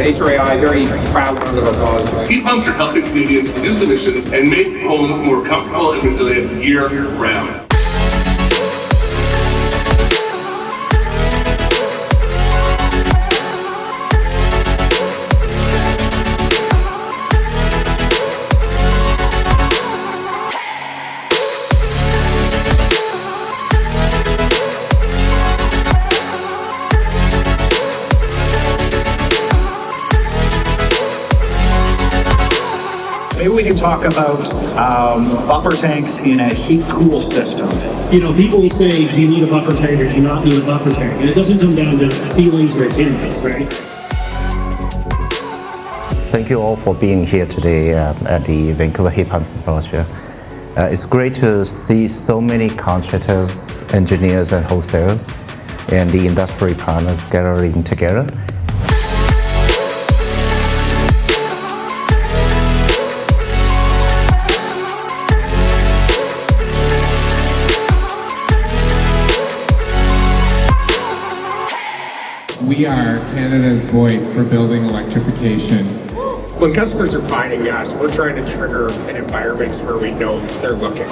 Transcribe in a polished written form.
HRAI, very proud round of applause. Heat pumps are helping Canadians reduce emissions and make homes more comfortable and resilient year-round. Maybe we can talk about buffer tanks in a heat-cool system. You know, people will say, do you need a buffer tank or do you not need a buffer tank? And it doesn't come down to feelings or opinions, right? Thank you all for being here today at the Vancouver Heat Pump Symposium. It's great to see so many contractors, engineers, and wholesalers, and the industry partners gathering together. We are Canada's voice for building electrification. When customers are finding us, we're trying to trigger an environment where we know they're looking.